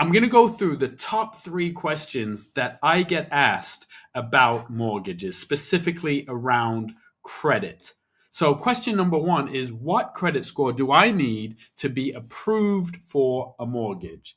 I'm going to go through the top 3 questions that I get asked about mortgages, specifically around credit. So, question number 1 is, what credit score do I need to be approved for a mortgage?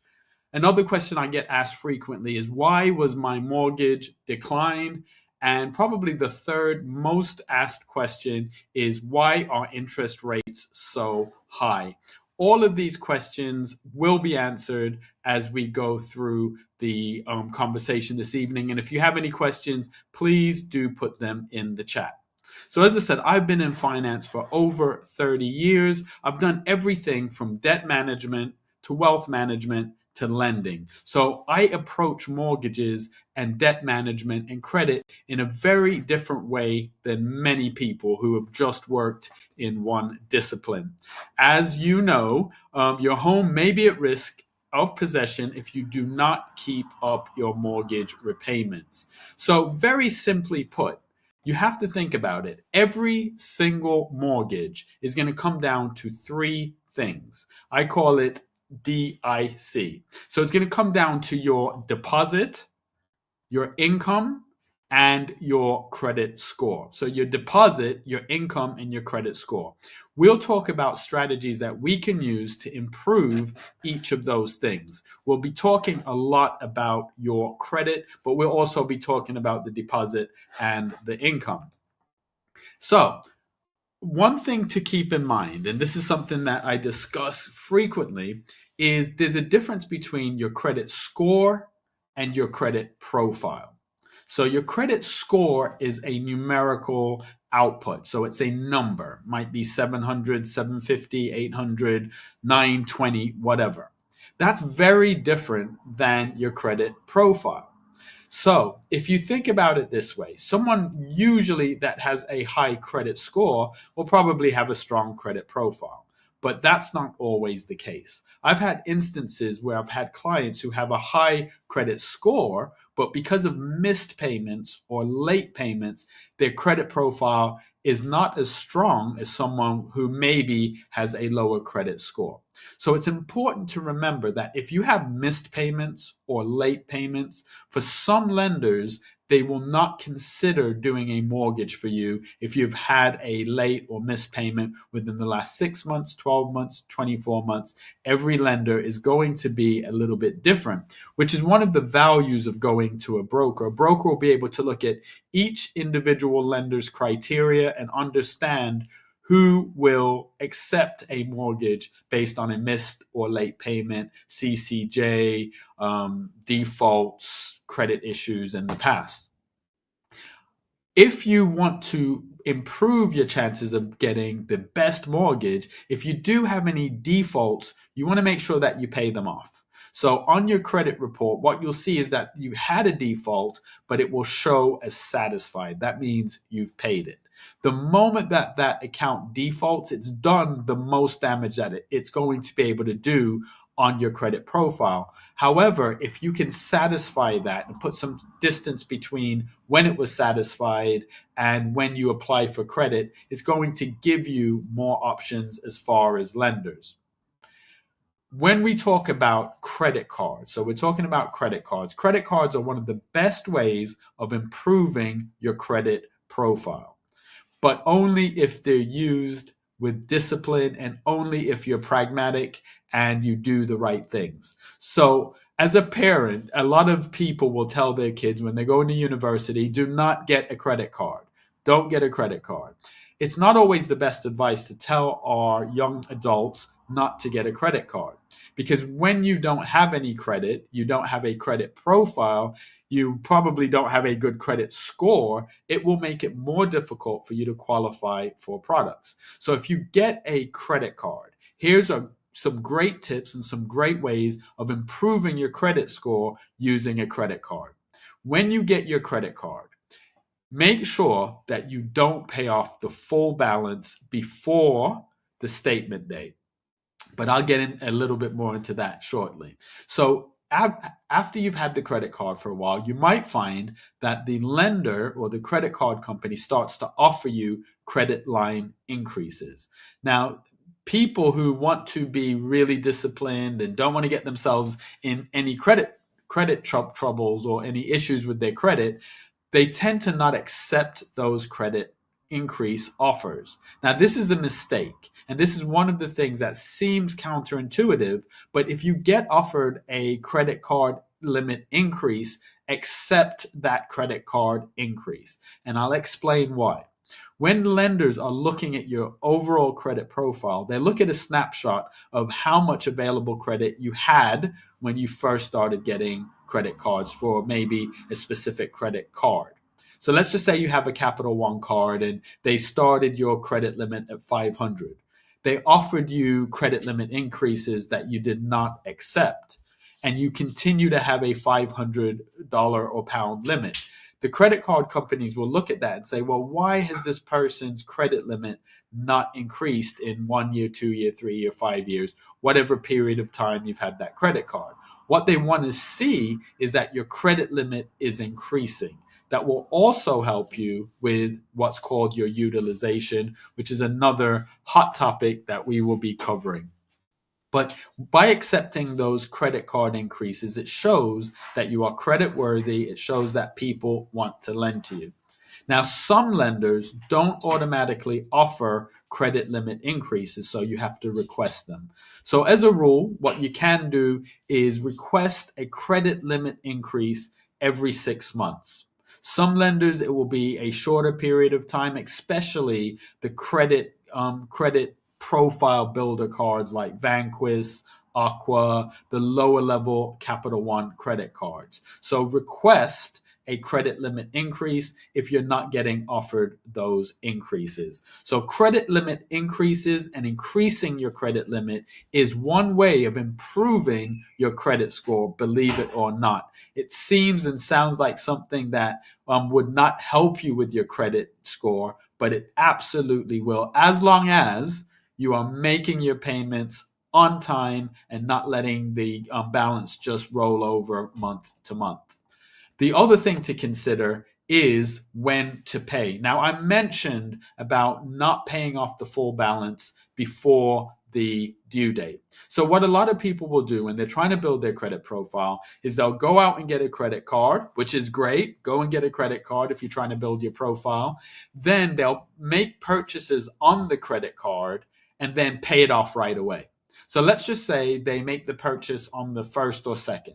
Another question I get asked frequently is, why was my mortgage declined? And probably the third most asked question is, why are interest rates so high? All of these questions will be answered as we go through the conversation this evening. And if you have any questions, please do put them in the chat. So as I said, I've been in finance for over 30 years. I've done everything from debt management to wealth management to lending. So I approach mortgages and debt management and credit in a very different way than many people who have just worked in one discipline. As you know, your home may be at risk of possession if you do not keep up your mortgage repayments. So very simply put, you have to think about it. Every single mortgage is going to come down to 3 things. I call it DIC. So it's going to come down to your deposit, your income, and your credit score. So your deposit, your income, and your credit score. We'll talk about strategies that we can use to improve each of those things. We'll be talking a lot about your credit, but we'll also be talking about the deposit and the income. So one thing to keep in mind, and this is something that I discuss frequently, is there's a difference between your credit score and your credit profile. So your credit score is a numerical output. So it's a number, might be 700, 750, 800, 920, whatever. That's very different than your credit profile. So if you think about it this way, someone usually that has a high credit score will probably have a strong credit profile. But that's not always the case. I've had instances where I've had clients who have a high credit score, but because of missed payments or late payments, their credit profile is not as strong as someone who maybe has a lower credit score. So it's important to remember that if you have missed payments or late payments, for some lenders, they will not consider doing a mortgage for you if you've had a late or missed payment within the last 6 months, 12 months, 24 months. Every lender is going to be a little bit different, which is one of the values of going to a broker. A broker will be able to look at each individual lender's criteria and understand who will accept a mortgage based on a missed or late payment, CCJ, defaults, credit issues in the past. If you want to improve your chances of getting the best mortgage, if you do have any defaults, you want to make sure that you pay them off. So on your credit report, what you'll see is that you had a default, but it will show as satisfied. That means you've paid it. The moment that that account defaults, it's done the most damage that it's going to be able to do on your credit profile. However, if you can satisfy that and put some distance between when it was satisfied and when you apply for credit, it's going to give you more options as far as lenders. When we talk about credit cards, so we're talking about credit cards. Credit cards are one of the best ways of improving your credit profile, but only if they're used with discipline and only if you're pragmatic and you do the right things. So as a parent, a lot of people will tell their kids when they go into university, do not get a credit card. Don't get a credit card. It's not always the best advice to tell our young adults not to get a credit card, because when you don't have any credit, you don't have a credit profile, you probably don't have a good credit score, it will make it more difficult for you to qualify for products. So if you get a credit card, here's some great tips and some great ways of improving your credit score using a credit card. When you get your credit card, make sure that you don't pay off the full balance before the statement date. But I'll get in a little bit more into that shortly. So after you've had the credit card for a while, you might find that the lender or the credit card company starts to offer you credit line increases. Now, people who want to be really disciplined and don't want to get themselves in any credit troubles or any issues with their credit, they tend to not accept those credit increase offers. Now, this is a mistake, and this is one of the things that seems counterintuitive, but if you get offered a credit card limit increase, accept that credit card increase. And I'll explain why. When lenders are looking at your overall credit profile, they look at a snapshot of how much available credit you had when you first started getting credit cards for maybe a specific credit card. So let's just say you have a Capital One card and they started your credit limit at 500. They offered you credit limit increases that you did not accept, and you continue to have a $500 or pound limit. The credit card companies will look at that and say, well, why has this person's credit limit not increased in 1 year, 2 year, 3 year, 5 years, whatever period of time you've had that credit card? What they want to see is that your credit limit is increasing. That will also help you with what's called your utilization, which is another hot topic that we will be covering. But by accepting those credit card increases, it shows that you are credit worthy. It shows that people want to lend to you. Now, some lenders don't automatically offer credit limit increases, so you have to request them. So as a rule, what you can do is request a credit limit increase every 6 months. Some lenders, it will be a shorter period of time, especially the credit profile builder cards like Vanquish, Aqua, the lower level Capital One credit cards. So request a credit limit increase if you're not getting offered those increases. So credit limit increases and increasing your credit limit is one way of improving your credit score, believe it or not. It seems and sounds like something that would not help you with your credit score, but it absolutely will, as long as you are making your payments on time and not letting the balance just roll over month to month. The other thing to consider is when to pay. Now, I mentioned about not paying off the full balance before the due date. So what a lot of people will do when they're trying to build their credit profile is they'll go out and get a credit card, which is great. Go and get a credit card if you're trying to build your profile. Then they'll make purchases on the credit card and then pay it off right away. So let's just say they make the purchase on the 1st or 2nd.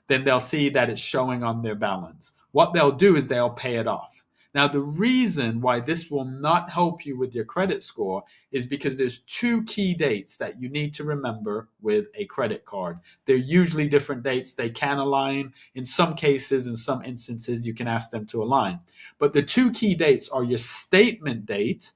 Then they'll see that it's showing on their balance. What they'll do is they'll pay it off. Now, the reason why this will not help you with your credit score is because there's 2 key dates that you need to remember with a credit card. They're usually different dates. They can align. In some cases, in some instances, you can ask them to align. But the 2 key dates are your statement date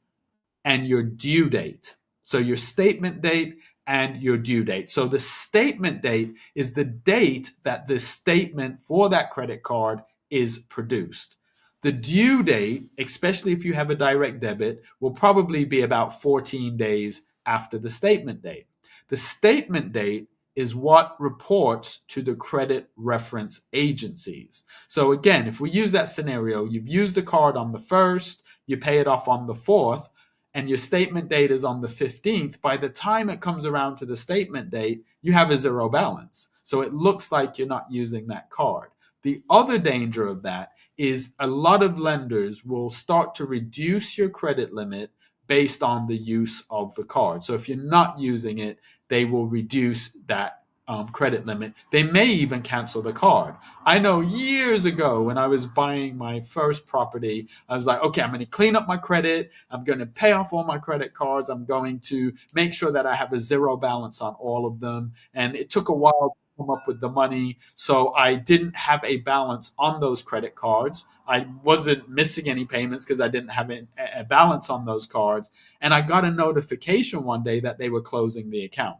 and your due date. So your statement date and your due date. So the statement date is the date that the statement for that credit card is produced. The due date, especially if you have a direct debit, will probably be about 14 days after the statement date. The statement date is what reports to the credit reference agencies. So again, if we use that scenario, you've used the card on the 1st, you pay it off on the 4th, and your statement date is on the 15th, by the time it comes around to the statement date, you have a 0 balance. So it looks like you're not using that card. The other danger of that is a lot of lenders will start to reduce your credit limit based on the use of the card. So if you're not using it, they will reduce that credit limit. They may even cancel the card. I know years ago when I was buying my first property, I was like, okay, I'm going to clean up my credit. I'm going to pay off all my credit cards. I'm going to make sure that I have a 0 balance on all of them. And it took a while to come up with the money. So I didn't have a balance on those credit cards. I wasn't missing any payments because I didn't have a balance on those cards. And I got a notification one day that they were closing the account.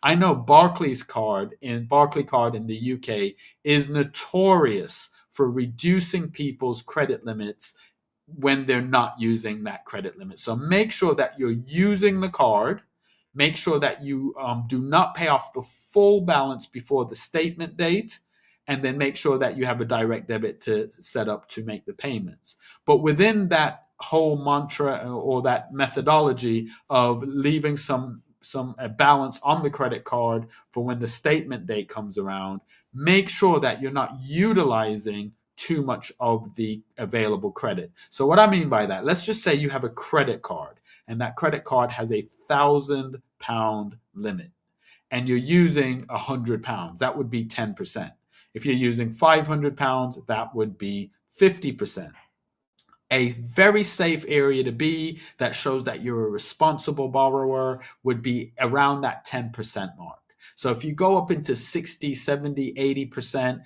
I know Barclays card in the UK is notorious for reducing people's credit limits when they're not using that credit limit. So make sure that you're using the card. Make sure that you do not pay off the full balance before the statement date, and then make sure that you have a direct debit to set up to make the payments. But within that whole mantra or that methodology of leaving some a balance on the credit card for when the statement date comes around. Make sure that you're not utilizing too much of the available credit. So what I mean by that, let's just say you have a credit card and that credit card has £1,000 limit and you're using £100. That would be 10%. If you're using £500, that would be 50%. A very safe area to be that shows that you're a responsible borrower would be around that 10% mark. So if you go up into 60, 70, 80%,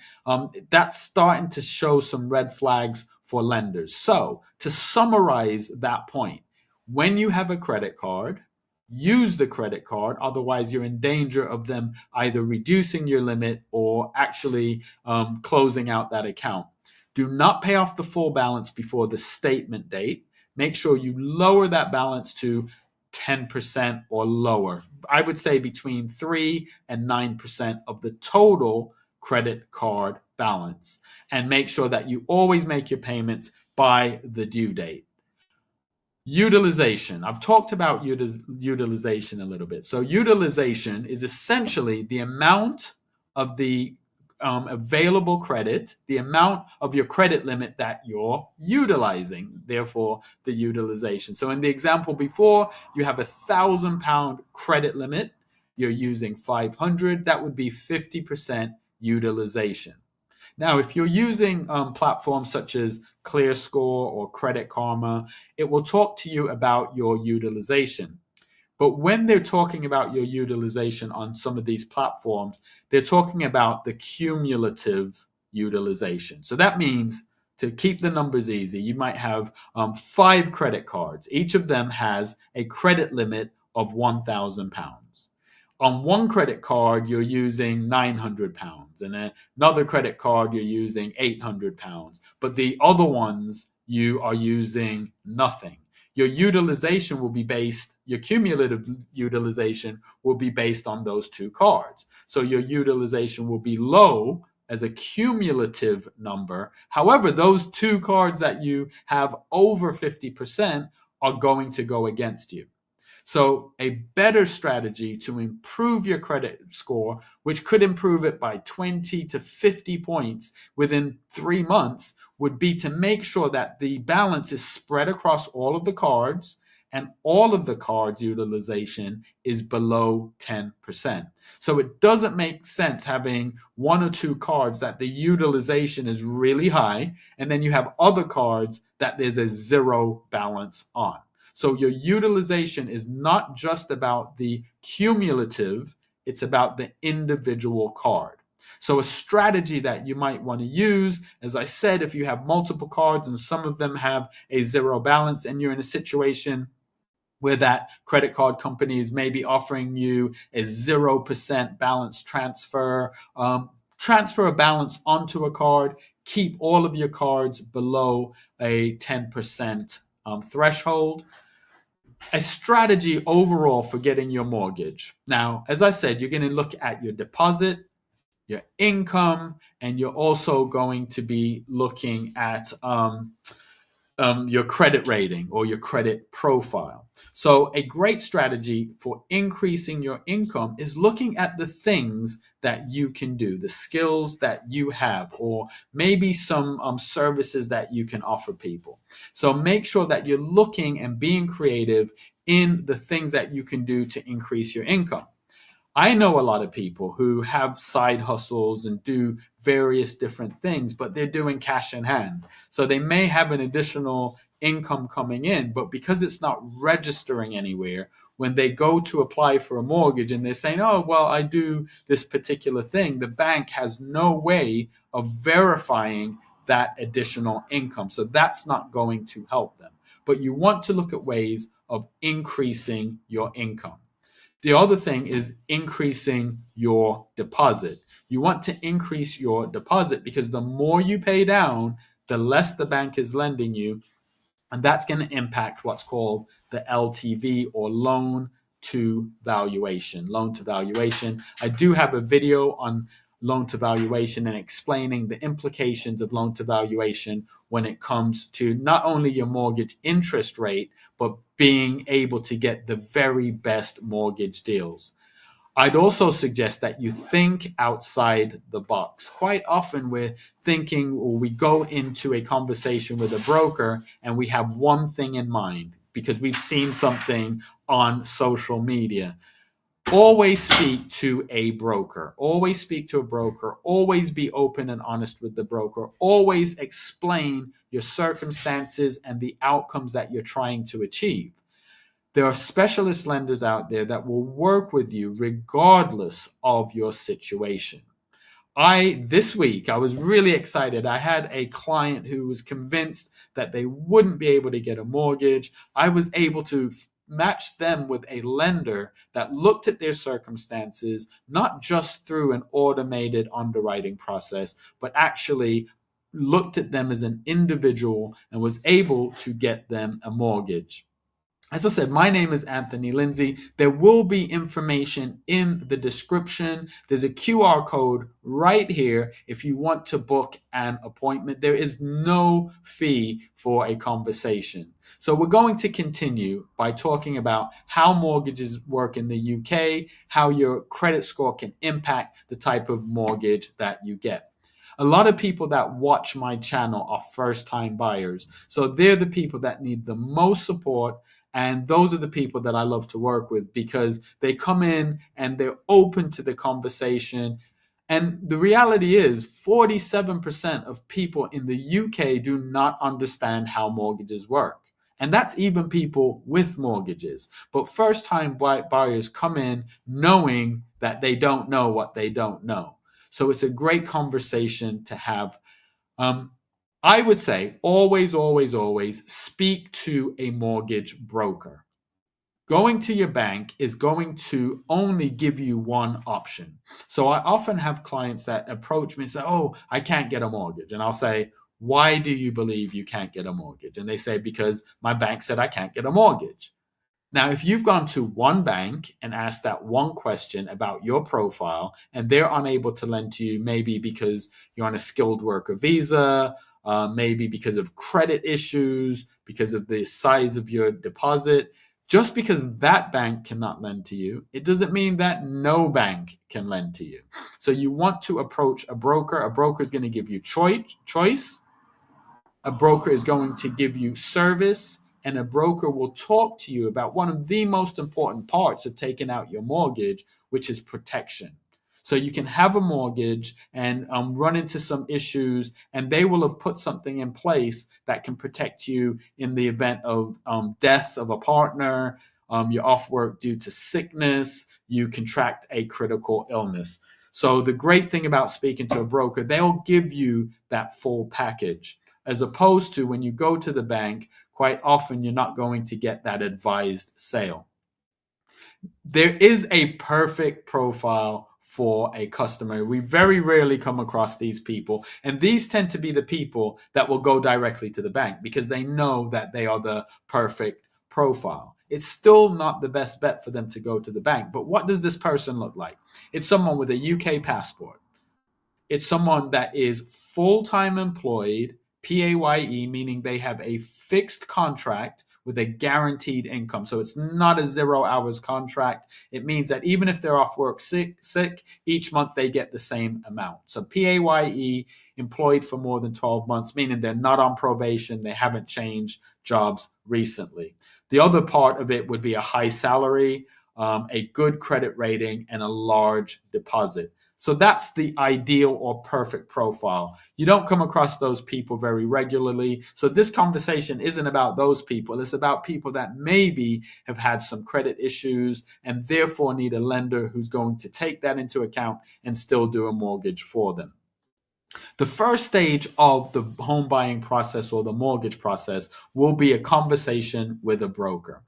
that's starting to show some red flags for lenders. So to summarize that point, when you have a credit card, use the credit card. Otherwise, you're in danger of them either reducing your limit or actually closing out that account. Do not pay off the full balance before the statement date. Make sure you lower that balance to 10% or lower. I would say between 3 and 9% of the total credit card balance. And make sure that you always make your payments by the due date. Utilization. I've talked about utilization a little bit. So utilization is essentially the amount of the available credit, the amount of your credit limit that you're utilizing, therefore the utilization. So in the example before, you have £1,000 credit limit, you're using 500, that would be 50% utilization. Now, if you're using platforms such as ClearScore or Credit Karma, it will talk to you about your utilization. But when they're talking about your utilization on some of these platforms, they're talking about the cumulative utilization. So that means, to keep the numbers easy, you might have 5 credit cards. Each of them has a credit limit of £1,000. On one credit card, you're using £900, and another credit card, you're using £800. But the other ones, you are using nothing. Your utilization will be based, your cumulative utilization will be based on those 2 cards. So your utilization will be low as a cumulative number. However, those 2 cards that you have over 50% are going to go against you. So a better strategy to improve your credit score, which could improve it by 20 to 50 points within 3 months, would be to make sure that the balance is spread across all of the cards and all of the cards' utilization is below 10%. So it doesn't make sense having 1 or 2 cards that the utilization is really high, and then you have other cards that there's a 0 balance on. So your utilization is not just about the cumulative, it's about the individual card. So a strategy that you might want to use, as I said, if you have multiple cards and some of them have a 0 balance and you're in a situation where that credit card company is maybe offering you a 0% balance transfer, transfer a balance onto a card, keep all of your cards below a 10% threshold. A strategy overall for getting your mortgage. Now, as I said, you're going to look at your deposit, your income, and you're also going to be looking at your credit rating or your credit profile. So a great strategy for increasing your income is looking at the things that you can do, the skills that you have, or maybe some services that you can offer people. So make sure that you're looking and being creative in the things that you can do to increase your income. I know a lot of people who have side hustles and do various different things, but they're doing cash in hand. So they may have an additional income coming in, but because it's not registering anywhere, when they go to apply for a mortgage and they're saying, oh, well, I do this particular thing, the bank has no way of verifying that additional income. So that's not going to help them. But you want to look at ways of increasing your income. The other thing is increasing your deposit. You want to increase your deposit because the more you pay down, the less the bank is lending you. And that's going to impact what's called the LTV, or loan to valuation. Loan to valuation. I do have a video on loan to valuation and explaining the implications of loan to valuation when it comes to not only your mortgage interest rate, but being able to get the very best mortgage deals. I'd also suggest that you think outside the box. Quite often we're thinking, or we go into a conversation with a broker and we have one thing in mind because we've seen something on social media. Always speak to a broker. Always speak to a broker. Always be open and honest with the broker. Always explain your circumstances and the outcomes that you're trying to achieve. There are specialist lenders out there that will work with you regardless of your situation. This week, I was really excited. I had a client who was convinced that they wouldn't be able to get a mortgage. I was able to match them with a lender that looked at their circumstances, not just through an automated underwriting process, but actually looked at them as an individual and was able to get them a mortgage. As I said, my name is Anthony Lindsay. There will be information in the description. There's a QR code right here if you want to book an appointment. There is no fee for a conversation. So we're going to continue by talking about how mortgages work in the UK, how your credit score can impact the type of mortgage that you get. A lot of people that watch my channel are first-time buyers. So they're the people that need the most support. And those are the people that I love to work with because they come in and they're open to the conversation. And the reality is 47% of people in the UK do not understand how mortgages work. And that's even people with mortgages. But first-time buyers come in knowing that they don't know what they don't know. So it's a great conversation to have. I would say always, always, always speak to a mortgage broker. Going to your bank is going to only give you one option. So I often have clients that approach me and say, oh, I can't get a mortgage. And I'll say, why do you believe you can't get a mortgage? And they say, because my bank said I can't get a mortgage. Now, if you've gone to one bank and asked that one question about your profile and they're unable to lend to you, maybe because you're on a skilled worker visa, maybe because of credit issues, because of the size of your deposit, just because that bank cannot lend to you, it doesn't mean that no bank can lend to you. So you want to approach a broker. A broker is going to give you choice. A broker is going to give you service. And a broker will talk to you about one of the most important parts of taking out your mortgage, which is protection. So you can have a mortgage and run into some issues, and they will have put something in place that can protect you in the event of death of a partner, you're off work due to sickness, you contract a critical illness. So the great thing about speaking to a broker, they'll give you that full package, as opposed to when you go to the bank, quite often you're not going to get that advised sale. There is a perfect profile for a customer. We very rarely come across these people. And these tend to be the people that will go directly to the bank because they know that they are the perfect profile. It's still not the best bet for them to go to the bank. But what does this person look like? It's someone with a UK passport. It's someone that is full-time employed, PAYE, meaning they have a fixed contract with a guaranteed income. So it's not a 0 hours contract. It means that even if they're off work sick, each month they get the same amount. So PAYE, employed for more than 12 months, meaning they're not on probation. They haven't changed jobs recently. The other part of it would be a high salary, a good credit rating, and a large deposit. So that's the ideal or perfect profile. You don't come across those people very regularly. So this conversation isn't about those people. It's about people that maybe have had some credit issues and therefore need a lender who's going to take that into account and still do a mortgage for them. The first stage of the home buying process or the mortgage process will be a conversation with a broker.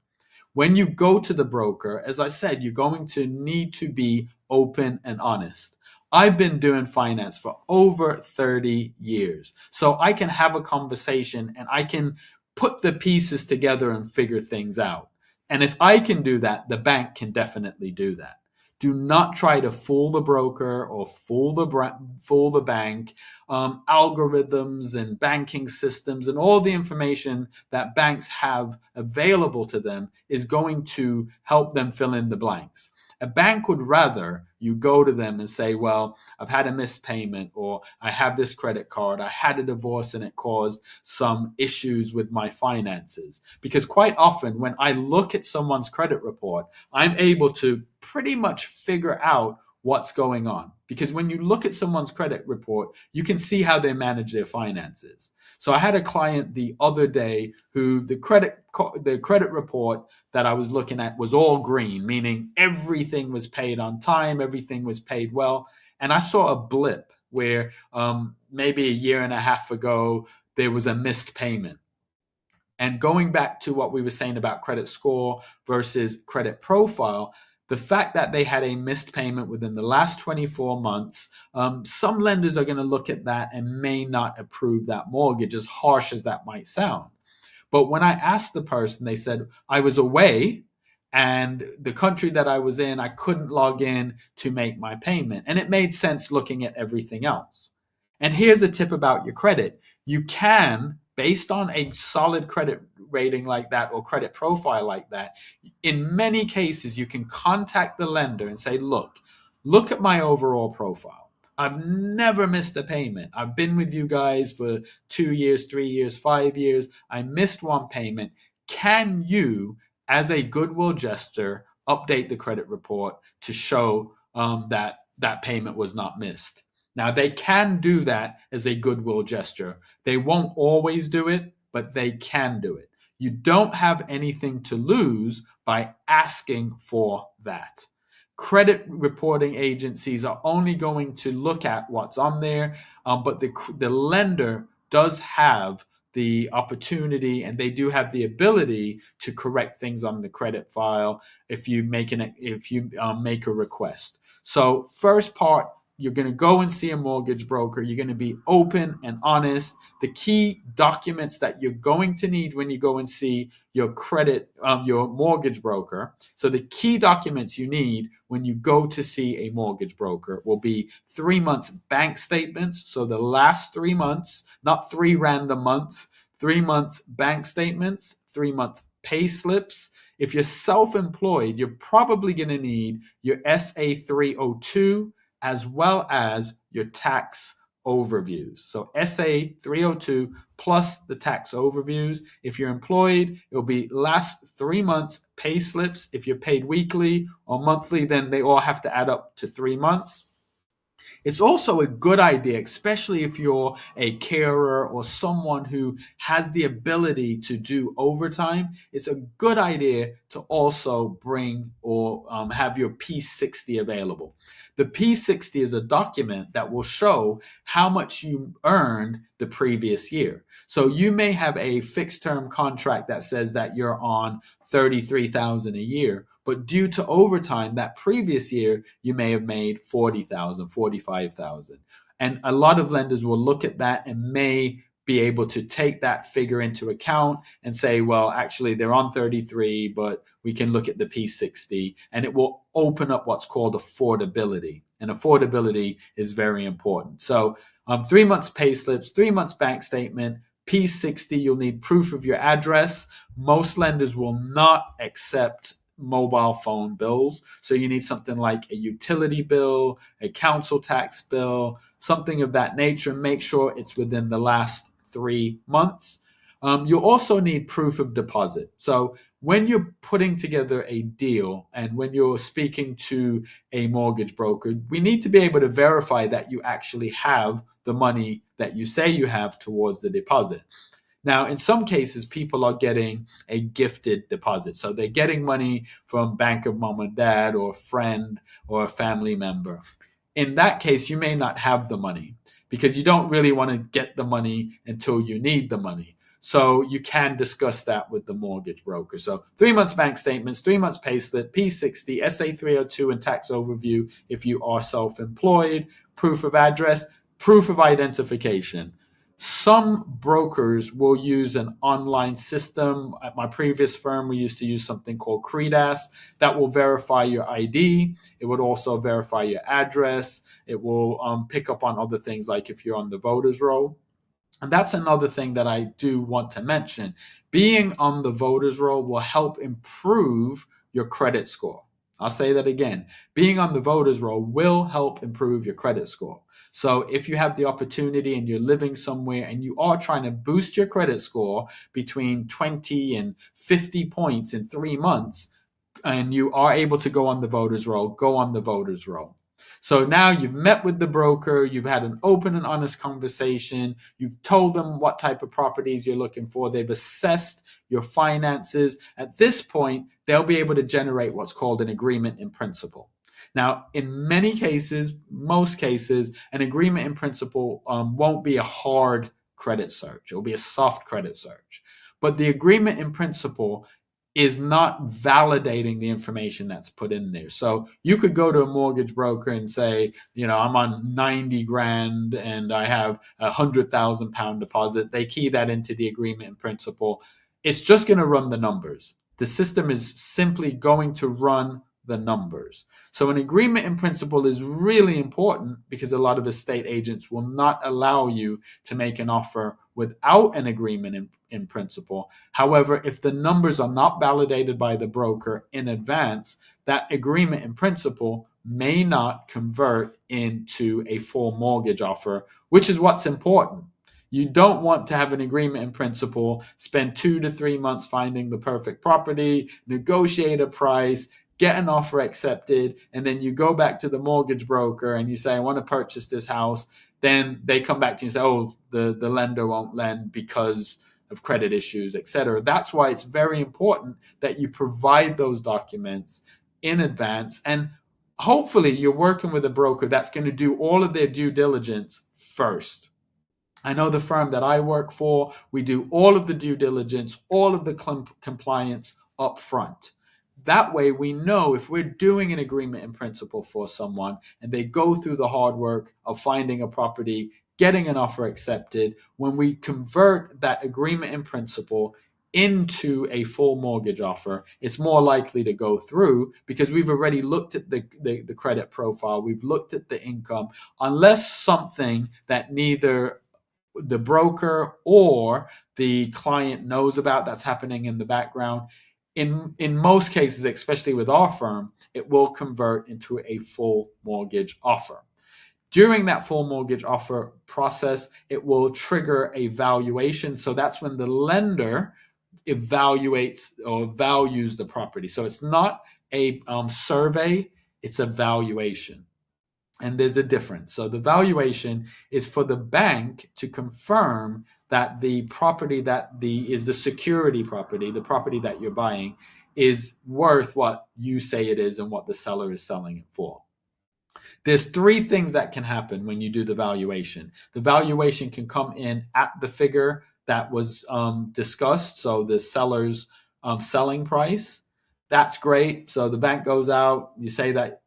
When you go to the broker, as I said, you're going to need to be open and honest. I've been doing finance for over 30 years. So I can have a conversation and I can put the pieces together and figure things out. And if I can do that, the bank can definitely do that. Do not try to fool the broker or fool the bank. Algorithms and banking systems and all the information that banks have available to them is going to help them fill in the blanks. A bank would rather you go to them and say, well, I've had a missed payment, or I have this credit card, I had a divorce and it caused some issues with my finances. Because quite often when I look at someone's credit report, I'm able to pretty much figure out what's going on. Because when you look at someone's credit report, you can see how they manage their finances. So I had a client the other day who the credit report that I was looking at was all green, meaning everything was paid on time, everything was paid well. And I saw a blip where maybe a year and a half ago, there was a missed payment. And going back to what we were saying about credit score versus credit profile, the fact that they had a missed payment within the last 24 months, some lenders are going to look at that and may not approve that mortgage, as harsh as that might sound. But when I asked the person, they said, I was away and the country that I was in, I couldn't log in to make my payment. And it made sense looking at everything else. And here's a tip about your credit. You can, based on a solid credit rating like that or credit profile like that, in many cases, you can contact the lender and say, look at my overall profile. I've never missed a payment. I've been with you guys for 2 years, 3 years, 5 years. I missed one payment. Can you, as a goodwill gesture, update the credit report to show that payment was not missed? Now, they can do that as a goodwill gesture. They won't always do it, but they can do it. You don't have anything to lose by asking for that. Credit reporting agencies are only going to look at what's on there, but the lender does have the opportunity and they do have the ability to correct things on the credit file if you make a request. So first part, you're going to go and see a mortgage broker. You're going to be open and honest. The key documents that you're going to need when you go and see your mortgage broker. So the key documents you need when you go to see a mortgage broker will be 3 months bank statements. So the last 3 months, not 3 random months, 3 months bank statements, 3 month pay slips. If you're self-employed, you're probably going to need your SA 302, as well as your tax overviews. So SA 302 plus the tax overviews. If you're employed, it'll be last 3 months pay slips. If you're paid weekly or monthly, then they all have to add up to 3 months. It's also a good idea, especially if you're a carer or someone who has the ability to do overtime. It's a good idea to also bring or have your P60 available. The P60 is a document that will show how much you earned the previous year. So you may have a fixed term contract that says that you're on $33,000 a year, but due to overtime that previous year, you may have made $40,000, $45,000. And a lot of lenders will look at that and may be able to take that figure into account and say, well, actually they're on 33, but we can look at the P60, and it will open up what's called affordability. And affordability is very important. So 3 months pay slips, 3 months bank statement, P60, you'll need proof of your address. Most lenders will not accept mobile phone bills. So you need something like a utility bill, a council tax bill, something of that nature. Make sure it's within the last 3 months. You'll also need proof of deposit. So when you're putting together a deal and when you're speaking to a mortgage broker, we need to be able to verify that you actually have the money that you say you have towards the deposit. Now, in some cases, people are getting a gifted deposit. So they're getting money from bank of mom and dad or a friend or a family member. In that case, you may not have the money because you don't really want to get the money until you need the money. So you can discuss that with the mortgage broker. So 3 months bank statements, 3 months pay slip, P60, SA 302, and tax overview if you are self-employed, proof of address, proof of identification. Some brokers will use an online system. At my previous firm, we used to use something called Credas that will verify your ID. It would also verify your address. It will pick up on other things like if you're on the voters roll. And that's another thing that I do want to mention. Being on the voters roll will help improve your credit score. I'll say that again. Being on the voters roll will help improve your credit score. So if you have the opportunity and you're living somewhere and you are trying to boost your credit score between 20 and 50 points in 3 months, and you are able to go on the voters roll, go on the voters roll. So now you've met with the broker, you've had an open and honest conversation, you've told them what type of properties you're looking for, they've assessed your finances. At this point, they'll be able to generate what's called an agreement in principle. Now, in many cases, most cases, an agreement in principle won't be a hard credit search. It will be a soft credit search. But the agreement in principle is not validating the information that's put in there. So you could go to a mortgage broker and say, I'm on 90 grand and I have £100,000 deposit. They key that into the agreement in principle. It's just going to run the numbers. The system is simply going to run the numbers. So an agreement in principle is really important because a lot of estate agents will not allow you to make an offer without an agreement in principle. However, if the numbers are not validated by the broker in advance, that agreement in principle may not convert into a full mortgage offer, which is what's important. You don't want to have an agreement in principle, spend 2 to 3 months finding the perfect property, negotiate a price, get an offer accepted, and then you go back to the mortgage broker and you say, I want to purchase this house. Then they come back to you and say, oh, the lender won't lend because of credit issues, etc. That's why it's very important that you provide those documents in advance. And hopefully you're working with a broker that's going to do all of their due diligence first. I know the firm that I work for, we do all of the due diligence, all of the compliance up front. That way we know if we're doing an agreement in principle for someone and they go through the hard work of finding a property, getting an offer accepted, when we convert that agreement in principle into a full mortgage offer, it's more likely to go through because we've already looked at the credit profile, we've looked at the income, unless something that neither the broker or the client knows about that's happening in the background. In most cases, especially with our firm, it will convert into a full mortgage offer. During that full mortgage offer process, it will trigger a valuation. So that's when the lender evaluates or values the property. So it's not a survey, it's a valuation. And there's a difference. So the valuation is for the bank to confirm that the property that is the security property, the property that you're buying, is worth what you say it is and what the seller is selling it for. There's 3 things that can happen when you do the valuation. The valuation can come in at the figure that was discussed, so the seller's selling price. That's great. So the bank goes out, you say that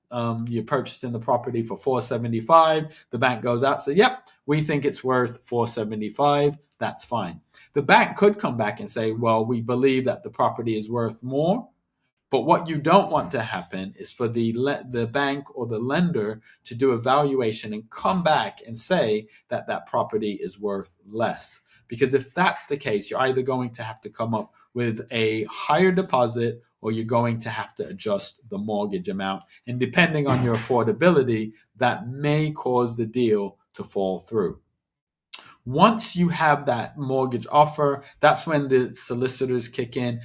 you're purchasing the property for $475. The bank goes out, so yep, we think it's worth $475. That's fine. The bank could come back and say, well, we believe that the property is worth more. But what you don't want to happen is for the bank or the lender to do a valuation and come back and say that that property is worth less. Because if that's the case, you're either going to have to come up with a higher deposit or you're going to have to adjust the mortgage amount. And depending on your affordability, that may cause the deal to fall through. Once you have that mortgage offer, that's when the solicitors kick in.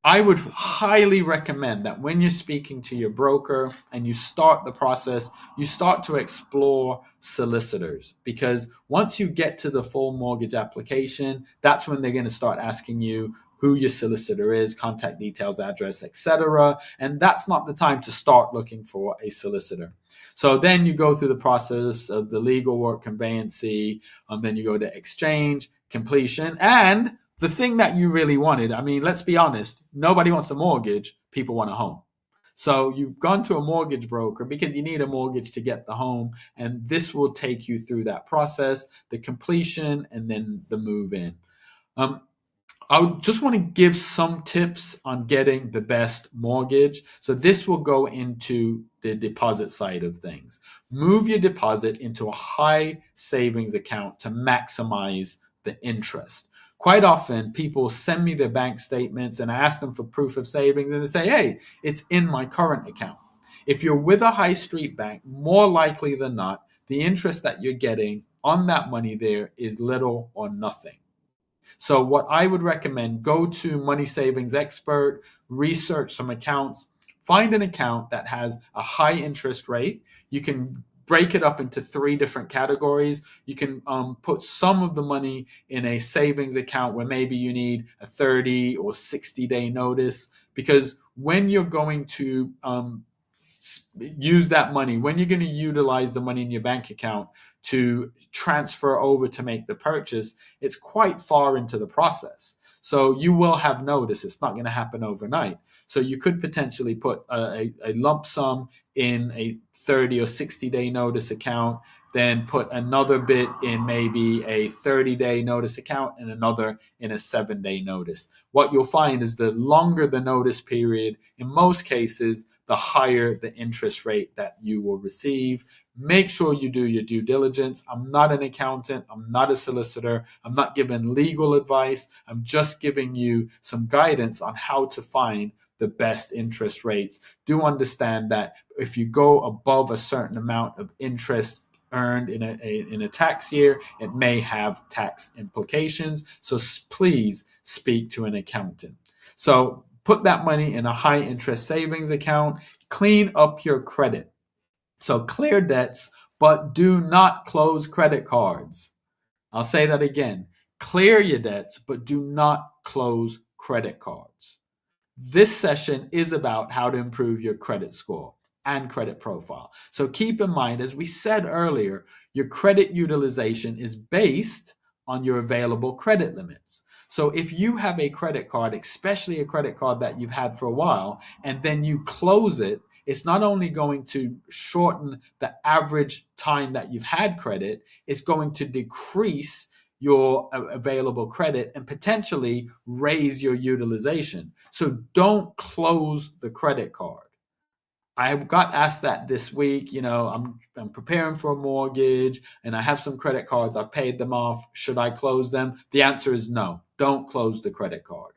I would highly recommend that when you're speaking to your broker and you start the process, you start to explore solicitors, because once you get to the full mortgage application, that's when they're going to start asking you who your solicitor is, contact details, address, etc. And that's not the time to start looking for a solicitor. So then you go through the process of the legal work, conveyancing, then you go to exchange, completion, and the thing that you really wanted. I mean, let's be honest, nobody wants a mortgage, people want a home. So you've gone to a mortgage broker because you need a mortgage to get the home, and this will take you through that process, the completion, and then the move in. Um, I just want to give some tips on getting the best mortgage. So this will go into the deposit side of things. Move your deposit into a high savings account to maximize the interest. Quite often, people send me their bank statements and I ask them for proof of savings and they say, hey, it's in my current account. If you're with a high street bank, more likely than not, the interest that you're getting on that money there is little or nothing. So what I would recommend, go to Money Savings Expert, research some accounts, find an account that has a high interest rate. You can break it up into 3 different categories. You can put some of the money in a savings account where maybe you need a 30 or 60-day notice, because when you're going to use that money, when you're going to utilize the money in your bank account to transfer over to make the purchase, it's quite far into the process. So you will have notice. It's not going to happen overnight. So you could potentially put a lump sum in a 30 or 60-day notice account, then put another bit in maybe a 30-day notice account and another in a 7-day notice. What you'll find is the longer the notice period, in most cases, the higher the interest rate that you will receive. Make sure you do your due diligence. I'm not an accountant. I'm not a solicitor. I'm not giving legal advice. I'm just giving you some guidance on how to find the best interest rates. Do understand that if you go above a certain amount of interest earned in a tax year, it may have tax implications. So please speak to an accountant. So put that money in a high interest savings account. Clean up your credit. So clear debts, but do not close credit cards. I'll say that again. Clear your debts, but do not close credit cards. This session is about how to improve your credit score and credit profile. So keep in mind, as we said earlier, your credit utilization is based on your available credit limits. So if you have a credit card, especially a credit card that you've had for a while, and then you close it, it's not only going to shorten the average time that you've had credit, it's going to decrease your available credit and potentially raise your utilization. So don't close the credit card. I got asked that this week. I'm preparing for a mortgage and I have some credit cards. I paid them off. Should I close them? The answer is no. Don't close the credit card.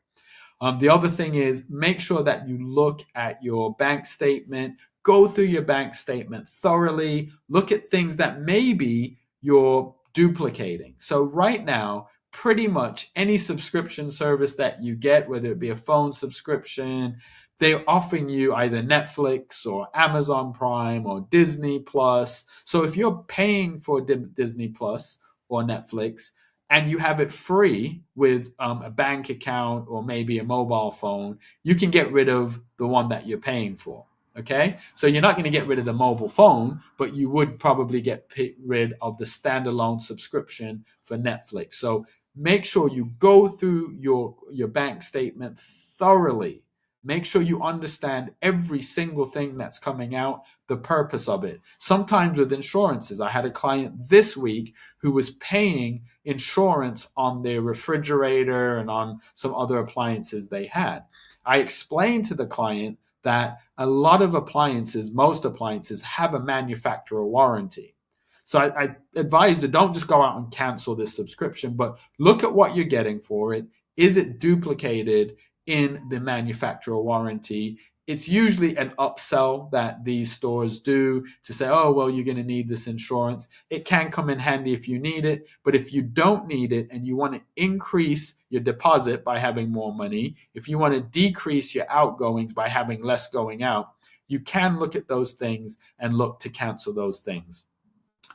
The other thing is, make sure that you look at your bank statement, go through your bank statement thoroughly, look at things that maybe you're duplicating. So right now, pretty much any subscription service that you get, whether it be a phone subscription, they're offering you either Netflix or Amazon Prime or Disney Plus. So if you're paying for Disney Plus or Netflix, and you have it free with a bank account or maybe a mobile phone, you can get rid of the one that you're paying for. Okay, so you're not going to get rid of the mobile phone, but you would probably get rid of the standalone subscription for Netflix. So make sure you go through your bank statement thoroughly. Make sure you understand every single thing that's coming out, the purpose of it. Sometimes with insurances, I had a client this week who was paying insurance on their refrigerator and on some other appliances they had. I explained to the client that a lot of appliances, most appliances, have a manufacturer warranty. So I advised her, don't just go out and cancel this subscription, but look at what you're getting for it. Is it duplicated in the manufacturer warranty? It's usually an upsell that these stores do to say, oh, well, you're going to need this insurance. It can come in handy if you need it, but if you don't need it and you want to increase your deposit by having more money, if you want to decrease your outgoings by having less going out, you can look at those things and look to cancel those things.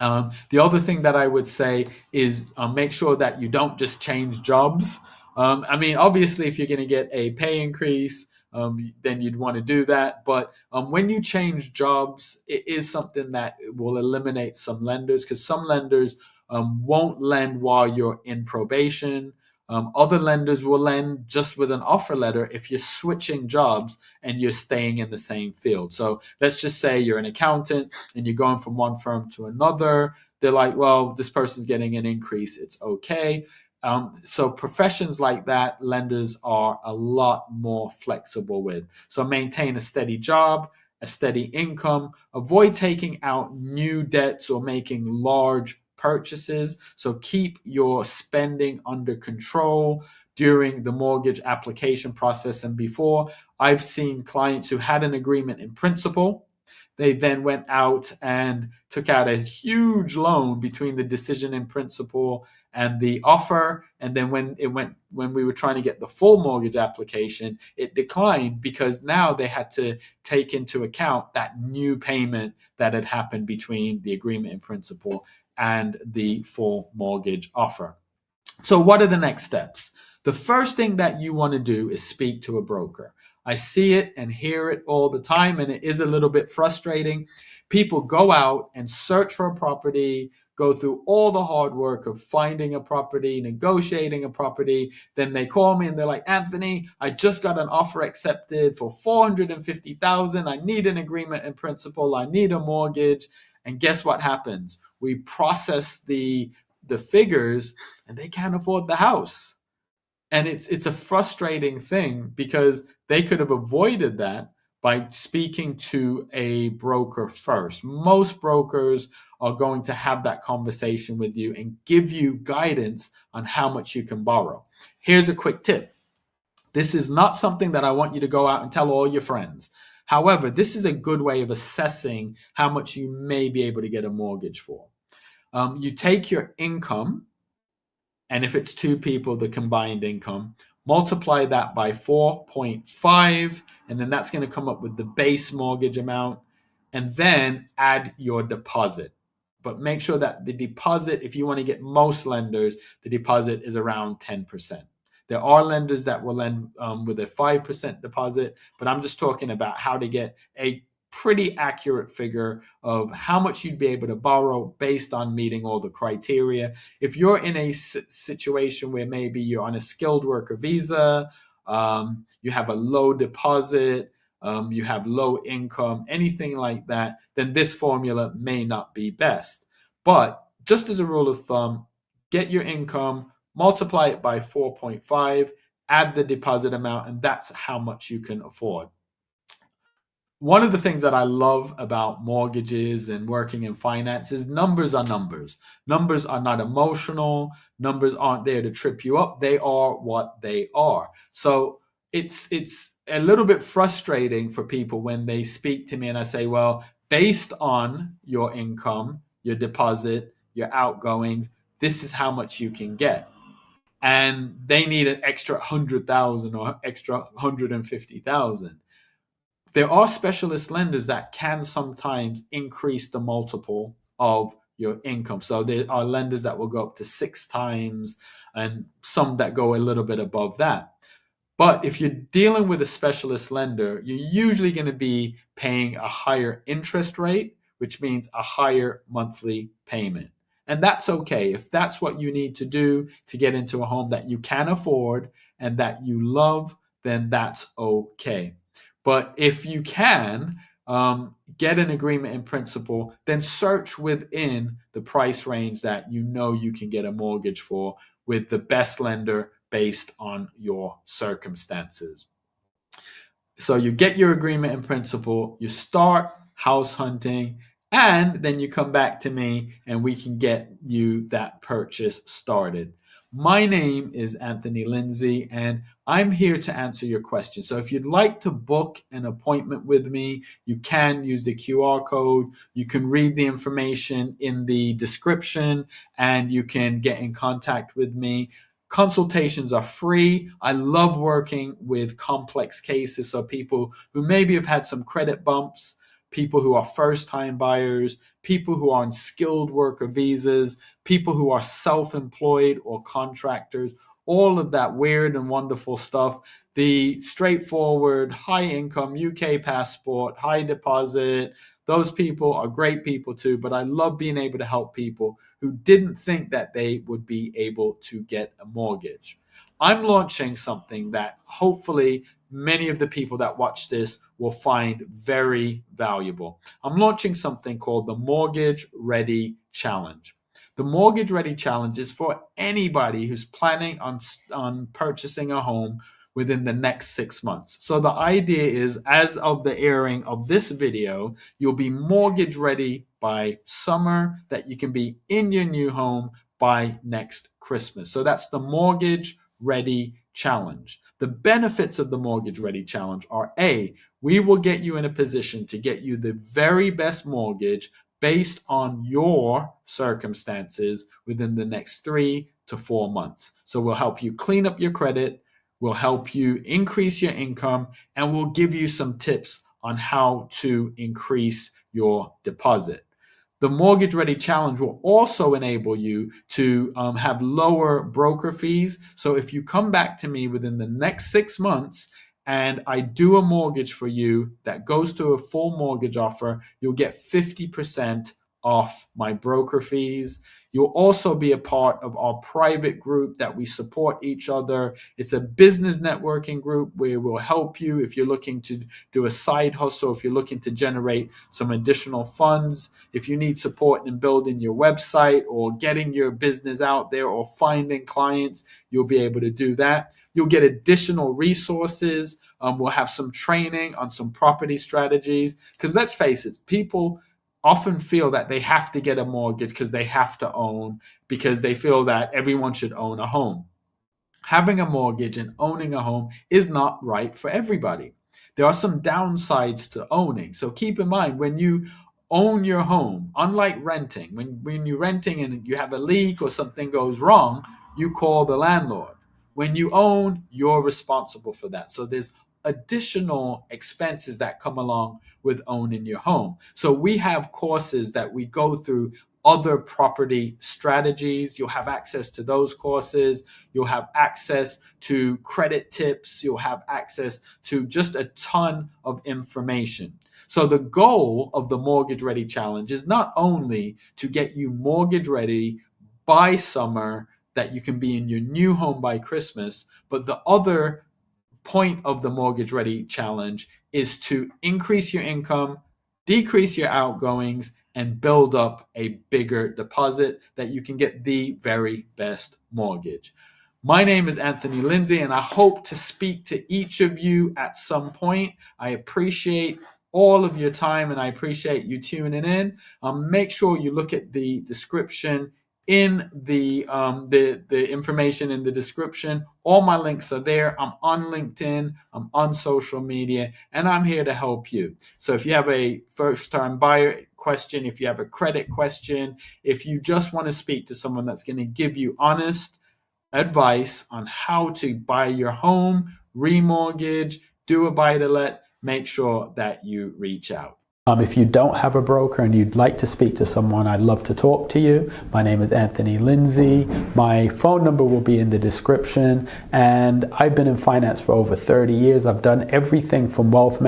The other thing that I would say is make sure that you don't just change jobs. Obviously, if you're going to get a pay increase, then you'd want to do that. But when you change jobs, it is something that will eliminate some lenders, because some lenders won't lend while you're in probation. Other lenders will lend just with an offer letter if you're switching jobs and you're staying in the same field. So let's just say you're an accountant and you're going from one firm to another. They're like, well, this person's getting an increase. It's okay. So professions like that, lenders are a lot more flexible with. So maintain a steady job, a steady income, avoid taking out new debts or making large purchases. So keep your spending under control during the mortgage application process and before. I've seen clients who had an agreement in principle. They then went out and took out a huge loan between the decision in principle and the offer. And then when we were trying to get the full mortgage application, it declined because now they had to take into account that new payment that had happened between the agreement in principle and the full mortgage offer. So what are the next steps? The first thing that you want to do is speak to a broker. I see it and hear it all the time, and it is a little bit frustrating. People go out and search for a property, go through all the hard work of finding a property, negotiating a property. Then they call me and they're like, Anthony, I just got an offer accepted for $450,000. I need an agreement in principle. I need a mortgage. And guess what happens? We process the figures and they can't afford the house. And it's a frustrating thing because they could have avoided that by speaking to a broker first. Most brokers are going to have that conversation with you and give you guidance on how much you can borrow. Here's a quick tip. This is not something that I want you to go out and tell all your friends. However, this is a good way of assessing how much you may be able to get a mortgage for. You take your income, and if it's two people, the combined income, multiply that by 4.5, and then that's going to come up with the base mortgage amount, and then add your deposit. But make sure that the deposit, if you want to get most lenders, the deposit is around 10%. There are lenders that will lend with a 5% deposit, but I'm just talking about how to get a pretty accurate figure of how much you'd be able to borrow based on meeting all the criteria. If you're in a situation where maybe you're on a skilled worker visa, you have a low deposit, you have low income, anything like that, then this formula may not be best. But just as a rule of thumb, get your income, multiply it by 4.5, add the deposit amount, and that's how much you can afford. One of the things that I love about mortgages and working in finance is numbers are numbers. Numbers are not emotional. Numbers aren't there to trip you up. They are what they are. So it's a little bit frustrating for people when they speak to me and I say, well, based on your income, your deposit, your outgoings, this is how much you can get. And they need an extra 100,000 or extra 150,000. There are specialist lenders that can sometimes increase the multiple of your income. So there are lenders that will go up to 6 times and some that go a little bit above that. But if you're dealing with a specialist lender, you're usually going to be paying a higher interest rate, which means a higher monthly payment. And that's okay. If that's what you need to do to get into a home that you can afford and that you love, then that's okay. But if you can get an agreement in principle, then search within the price range that you know you can get a mortgage for with the best lender based on your circumstances. So you get your agreement in principle, you start house hunting, and then you come back to me and we can get you that purchase started. My name is Anthony Lindsay, and I'm here to answer your questions. So if you'd like to book an appointment with me, you can use the QR code. You can read the information in the description, and you can get in contact with me. Consultations are free. I love working with complex cases. So people who maybe have had some credit bumps, people who are first-time buyers, people who are on skilled worker visas, people who are self-employed or contractors, all of that weird and wonderful stuff. The straightforward, high-income UK passport, high deposit, those people are great people too, but I love being able to help people who didn't think that they would be able to get a mortgage. I'm launching something that hopefully many of the people that watch this will find very valuable. I'm launching something called the Mortgage Ready Challenge. The Mortgage Ready Challenge is for anybody who's planning on purchasing a home within the next 6 months. So the idea is, as of the airing of this video, you'll be mortgage ready by summer, that you can be in your new home by next Christmas. So that's the Mortgage Ready Challenge. The benefits of the Mortgage Ready Challenge are: A, we will get you in a position to get you the very best mortgage based on your circumstances within the next 3 to 4 months. So we'll help you clean up your credit, we'll help you increase your income, and we'll give you some tips on how to increase your deposit. The Mortgage Ready Challenge will also enable you to have lower broker fees. So if you come back to me within the next 6 months and I do a mortgage for you that goes to a full mortgage offer, you'll get 50% off my broker fees. You'll also be a part of our private group that we support each other. It's a business networking group where we'll help you if you're looking to do a side hustle, if you're looking to generate some additional funds, if you need support in building your website or getting your business out there or finding clients, you'll be able to do that. You'll get additional resources. We'll have some training on some property strategies, because let's face it, people often feel that they have to get a mortgage because they have to own, because they feel that everyone should own a home. Having a mortgage and owning a home is not right for everybody. There are some downsides to owning. So keep in mind, when you own your home, unlike renting, when you're renting and you have a leak or something goes wrong, you call the landlord. When you own, you're responsible for that. So there's additional expenses that come along with owning your home. So we have courses that we go through other property strategies. You'll have access to those courses. You'll have access to credit tips. You'll have access to just a ton of information. So the goal of the Mortgage Ready Challenge is not only to get you mortgage ready by summer, that you can be in your new home by Christmas, but the other point of the Mortgage Ready Challenge is to increase your income, decrease your outgoings, and build up a bigger deposit that you can get the very best mortgage. My name is Anthony Lindsay, and I hope to speak to each of you at some point. I appreciate all of your time, and I appreciate you tuning in. Make sure you look at the description in the information in the description. All my links are there. I'm on LinkedIn, I'm on social media, and I'm here to help you. So if you have a first-time buyer question, if you have a credit question, if you just want to speak to someone that's going to give you honest advice on how to buy your home, remortgage, do a buy-to-let, make sure that you reach out. If you don't have a broker and you'd like to speak to someone, I'd love to talk to you. My name is Anthony Lindsay. My phone number will be in the description. And I've been in finance for over 30 years. I've done everything from wealth